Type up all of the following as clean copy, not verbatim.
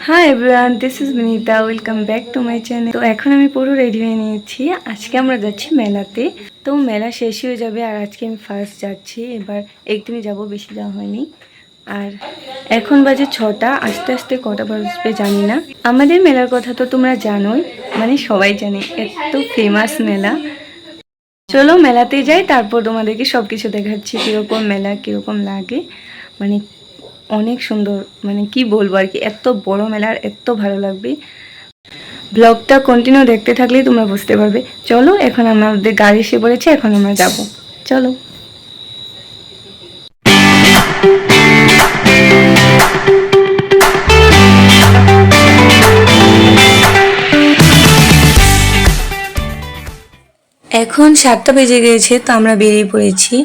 Hi everyone, this is Binita. Welcome back to my channel. তো এখন আমি পুরো রেডি হয়ে নিয়েছি। আজকে আমরা যাচ্ছি মেলাতে। তো মেলা শেষ হয়ে যাবে আর আজকে আমি ফার্স্ট যাচ্ছি। এবার একদিনই যাব, বেশি যাওয়া হয়নি। আর এখন বাজে 6টা, আস্তে আস্তে কটা বাজবে জানি না। আমাদের মেলার কথা তো তোমরা জানোই, মানে সবাই জানে, এত ফেমাস মেলা। চলো মেলাতে যাই, তারপর তোমাদেরকে সব কিছু দেখাচ্ছি, কীরকম মেলা, কীরকম লাগে। মানে অনেক সুন্দর, মানে কি বলবো আর কি, এত বড় মেলা আর এত ভালো লাগবে। ব্লগটা কন্টিনিউ দেখতে থাকলেই তোমরা বুঝতে পারবে। চলো, এখন আমাদের গাড়ি এসে পড়েছে, এখন আমরা যাব। চলো। এখন 7টা বেজে গিয়েছে, তো আমরা বেরিয়ে পড়েছি।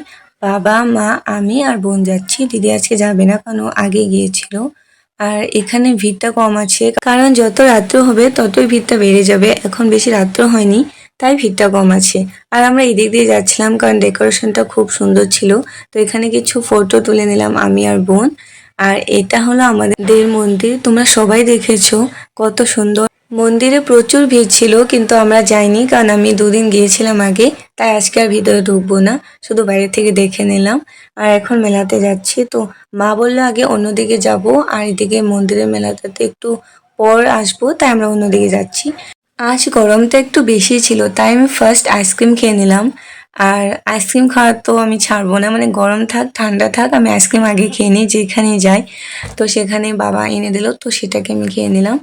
বাবা, মা, আমি আর বোন যাচ্ছি। দিদি আজকে যাবে না, কারণ ও আগে গিয়েছিল। আর এখানে ভিড়টা কম আছে, কারণ যত রাত্র হবে ততই ভিড়টা বেড়ে যাবে। এখন বেশি রাত্র হয়নি, তাই ভিড়টা কম আছে। আর আমরা এদিক দিয়ে যাচ্ছিলাম, কারণ ডেকোরেশনটা খুব সুন্দর ছিল। তো এখানে কিছু ফটো তুলে নিলাম আমি আর বোন। আর এটা হলো আমাদের মন্দির, তোমরা সবাই দেখেছো কত সুন্দর। মন্দিরে প্রচুর ভিড় ছিল, কিন্তু আমরা যাইনি, কারণ আমি 2 দিন গিয়েছিলাম আগে। তাই আজকে আর ভিতরে ঢুকবো না, শুধু বাইরে থেকে দেখে নিলাম। আর এখন মেলাতে যাচ্ছি। তো মা বললো আগে অন্যদিকে যাব, আর এদিকে মন্দিরের মেলাটাতে একটু পর আসবো, তাই আমরা অন্যদিকে যাচ্ছি। আজ গরমটা একটু বেশি ছিল, তাই আমি ফার্স্ট আইসক্রিম খেয়ে নিলাম। আর আইসক্রিম খাওয়ার তো আমি ছাড়বো না, মানে গরম থাক ঠান্ডা থাক, আমি আইসক্রিম আগে খেয়ে নিই যেখানেই যাই। তো সেখানে বাবা এনে দিল, তো সেটাকে আমি খেয়ে নিলাম।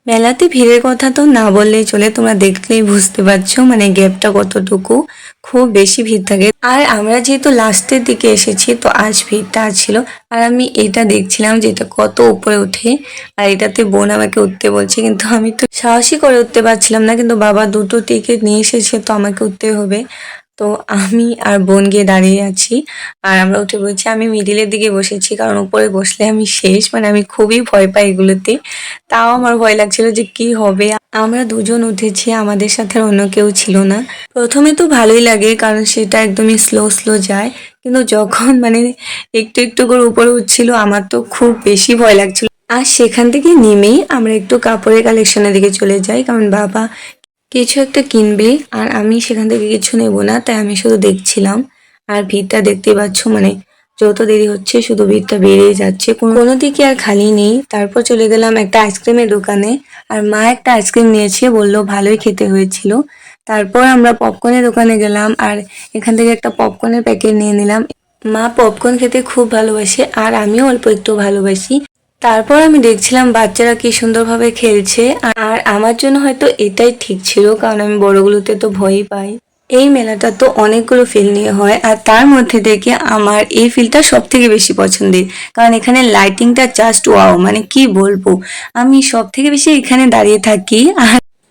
মেলাতে ভিড়ের কথা তো না বললেই চলে, তোমরা দেখলেই বুঝতে পারছো মানে গ্যাপটা কতটুকু। খুব বেশি ভিড় থাকে। আর আমরা যেহেতু লাস্টের দিকে এসেছি, তো আজ ভিড়টা ছিল। আর আমি এটা দেখছিলাম যে এটা কত উপরে উঠে, আর এটাতে বোন আমাকে উঠতে বলছে, কিন্তু আমি তো সাহসী করে উঠতে পারছিলাম না। কিন্তু বাবা 2টো টিকিট নিয়ে এসেছে, তো আমাকে উঠতে হবে। তো আমি আর বোন গিয়ে দাঁড়িয়ে আছি, আর আমরা উঠে পড়েছি। আমি মিডিলের দিকে বসেছি, কারণ উপরে বসলে আমি শেষ, মানে আমি খুবই ভয় পাই এগুলোতে। তাও আমার ভয় লাগছিল যে কি হবে। আমরা 2জন উঠেছি, আমাদের সাথে আর অন্য কেউ ছিল না। প্রথমে তো ভালোই লাগে, কারণ সেটা একদমই স্লো স্লো যায়। কিন্তু যখন মানে একটু একটু করে উপরে উঠছিল, আমার তো খুব বেশি ভয় লাগছিল। আর সেখান থেকে নেমেই আমরা একটু কাপড়ের কালেকশনের দিকে চলে যাই, কারণ বাবা কিছু একটা কিনবে, আর আমি সেখান থেকে কিছু নেব না, তাই আমি শুধু দেখছিলাম। আর ভিড়টা দেখতেই পাচ্ছ, মানে যত দেরি হচ্ছে শুধু ভিড়টা বেড়েই যাচ্ছে, কোনো দিকে আর খালি নেই। তারপর চলে গেলাম একটা আইসক্রিমের দোকানে, আর মা একটা আইসক্রিম নিয়েছে, বললো ভালোই খেতে হয়েছিল। তারপর আমরা পপকর্নের দোকানে গেলাম, আর এখান থেকে একটা পপকর্নের প্যাকেট নিয়ে নিলাম। মা পপকর্ন খেতে খুব ভালোবাসে, আর আমিও অল্প একটু ভালোবাসি। তারপর আমি দেখছিলাম বাচ্চারা কি সুন্দরভাবে খেলছে, আর আমার জন্য হয়তো এটাই ঠিক ছিল, কারণ আমি বড়গুলোতে তো ভয়ই পাই। এই মেলাটা তো অনেকগুলো ফিল নিয়ে হয়, আর তার মধ্যে থেকে আমার এই ফিলটা সব থেকে বেশি পছন্দের, কারণ এখানে লাইটিংটা জাস্ট ওয়াও, মানে কি বলবো। আমি সব থেকে বেশি এখানে দাঁড়িয়ে থাকি,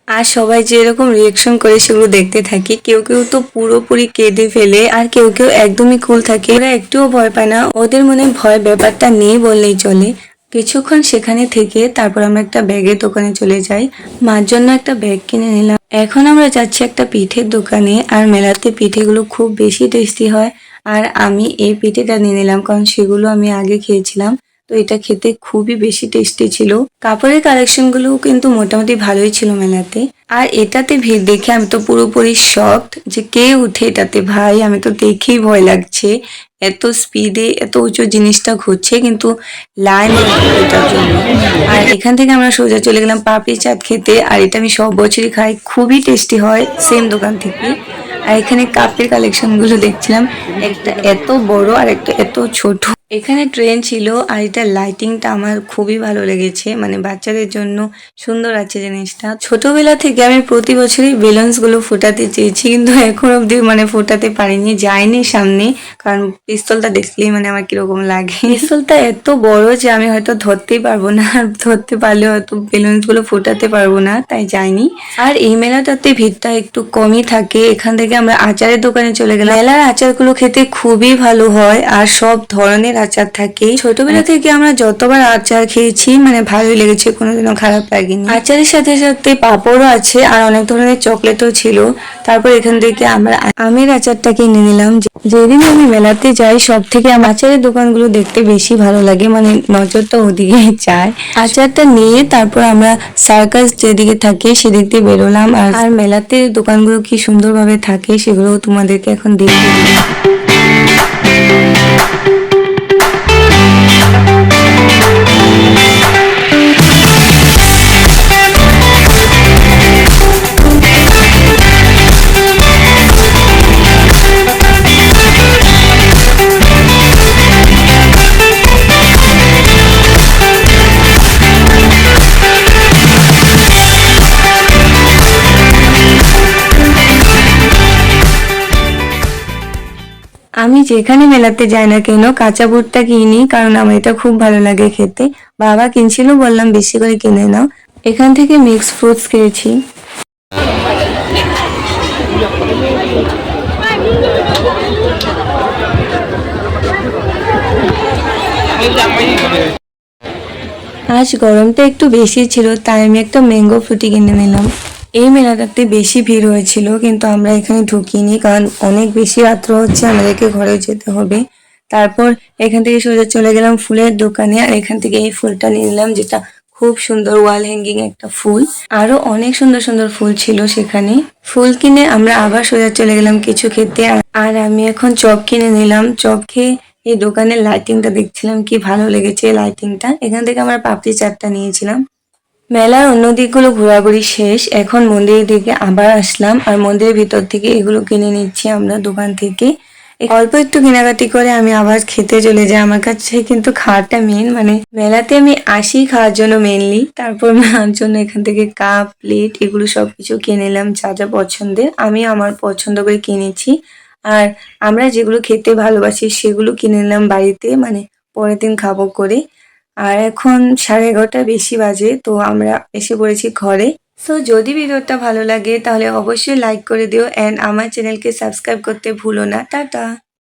আর সবাই যেরকম রিয়েকশন করে সেগুলো দেখতে থাকি। কেউ কেউ তো পুরোপুরি কেঁদে ফেলে, আর কেউ কেউ একদমই কুল থাকে, ওরা একটুও ভয় পায় না, ওদের মনে ভয় ব্যাপারটা নেই বললেই চলে। কিছুক্ষণ সেখানে থেকে তারপর আমরা একটা ব্যাগের দোকানে চলে যাই, মার জন্য একটা ব্যাগ কিনে নিলাম। এখন আমরা যাচ্ছি একটা পিঠের দোকানে, আর মেলাতে পিঠেগুলো খুব বেশি টেস্টি হয়। আর আমি এই পিঠেটা নিয়ে নিলাম, কারণ সেগুলো আমি আগে খেয়েছিলাম। তো এটা খেতে খুবই বেশি টেস্টি ছিল। কাপড়ের কালেকশন গুলো কিন্তু মোটামুটি ভালোই ছিল মেলাতে। আর এটাতে ভিড় দেখে আমি তো পুরোপুরি শকড যে কে উঠে এটাতে, ভাই আমি তো দেখেই ভয় লাগছে। এত স্পিডে এত উঁচু জিনিসটা ঘুরছে, কিন্তু লাইন এটার জন্য। আর এখান থেকে আমরা সোজা চলে গেলাম পাপড়ি চাট খেতে, আর এটা আমি সব বছরই খাই, খুবই টেস্টি হয় সেম দোকান থেকে। আর এখানে কাপের কালেকশন গুলো দেখছিলাম, একটা এত বড় আর একটা এত ছোট। এখানে ট্রেন ছিল, আর এটা লাইটিংটা আমার খুবই ভালো লেগেছে, মানে বাচ্চাদের জন্য সুন্দর আছে জিনিসটা। ছোটবেলা থেকে আমি প্রতি বছরই বেলুনস গুলো ফোটাতে চেয়েছি, কিন্তু এখন অব্দি মানে ফোটাতে পারিনি, যাইনি সামনে, কারণ পিস্তলটা দেখলেই মানে আমার কিরকম লাগে। পিস্তলটা এত বড় যে আমি হয়তো ধরতেই পারবো না, আর ধরতে পারলে হয়তো বেলুনস গুলো ফোটাতে পারবো না, তাই যাইনি। আর এই মেলাটাতে ভিড়টা একটু কমই থাকে। এখান থেকে আমরা আচারের দোকানে চলে গেলাম। মেলার আচারগুলো খেতে খুবই ভালো হয়, আর সব ধরনের আচার থাকে। ছোটবেলা থেকে আমরা যতবার আচার খেয়েছি মানে ভালোই লেগেছে, কোনোদিনও খারাপ লাগেনি। আচারের সাথে সাথে পাঁপড়ও আছে আর অনেক ধরনের চকলেটও ছিল। তারপর এখান থেকে আমরা আমের আচারটা কিনে নিলাম। যেদিন আমি মেলাতে যাই সব থেকে আমার আচারের দোকানগুলো দেখতে বেশি ভালো লাগে, মানে নজরটা ওদিকে যায়। আচারটা নিয়ে তারপর আমরা সার্কাস যেদিকে থাকে সেদিক দিয়ে বেরোলাম। আর মেলাতে দোকানগুলো কি সুন্দরভাবে থাকে সেগুলো তোমাদেরকে এখন দেখতে দিই। আমি যেখানে মেলাতে যাই না কেন কাঁচা বুটটা কিনি, কারণ আমার এটা খুব ভালো লাগে খেতে। বাবা কিনছিল, বললাম বেশি করে কিনে নাও। এখান থেকে মিক্স ফ্রুটস খেয়েছি। আজ গরমটা একটু বেশি ছিল তাই আমি একটা ম্যাঙ্গো ফ্রুটি কিনে নিলাম। এই মেলাটাতে বেশি ভিড় হয়েছিল কিন্তু আমরা এখানে ঢুকিনি, কারণ অনেক বেশি রাত্র হচ্ছে, আমাদেরকে ঘরে যেতে হবে। তারপর এখান থেকে সোজা চলে গেলাম ফুলের দোকানে, আর এখান থেকে এই ফুলটা নিয়ে নিলাম, যেটা খুব সুন্দর ওয়াল হ্যাঙ্গিং একটা ফুল। আরো অনেক সুন্দর সুন্দর ফুল ছিল সেখানে। ফুল কিনে আমরা আবার সোজা চলে গেলাম কিছু খেতে। আর আমি এখন চপ কিনে নিলাম। চপ খেয়ে এই দোকানের লাইটিংটা দেখছিলাম, কি ভালো লেগেছে লাইটিংটা। এখান থেকে আমরা পাপড়ি চাটটা নিয়েছিলাম। মেলার অন্য দিকগুলো ঘোরাঘুরি শেষ, এখন মন্দিরের দিকে আবার আসলাম। আর মন্দিরের ভিতর থেকে এগুলো কিনে নিচ্ছি আমরা দোকান থেকে। অল্প একটু কেনাকাটি করে আমি আবার খেতে চলে যাই। আমার কাছে কিন্তু খাওয়াটা মেন, মানে মেলাতে আমি আসি খাওয়ার জন্য মেনলি। তারপর মার জন্য এখান থেকে কাপ প্লেট এগুলো সবকিছু কিনে নিলাম, যা যা পছন্দের আমি আমার পছন্দ করে কিনেছি। আর আমরা যেগুলো খেতে ভালোবাসি সেগুলো কিনে নিলাম বাড়িতে, মানে পরের দিন খাবো করে। আর এখন 11:30 বেশি বাজে, তো আমরা এসে পড়েছি ঘরে। সো যদি ভিডিওটা ভালো লাগে তাহলে অবশ্যই লাইক করে দিও, অ্যান্ড আমার চ্যানেলকে সাবস্ক্রাইব করতে ভুলো না। টাটা।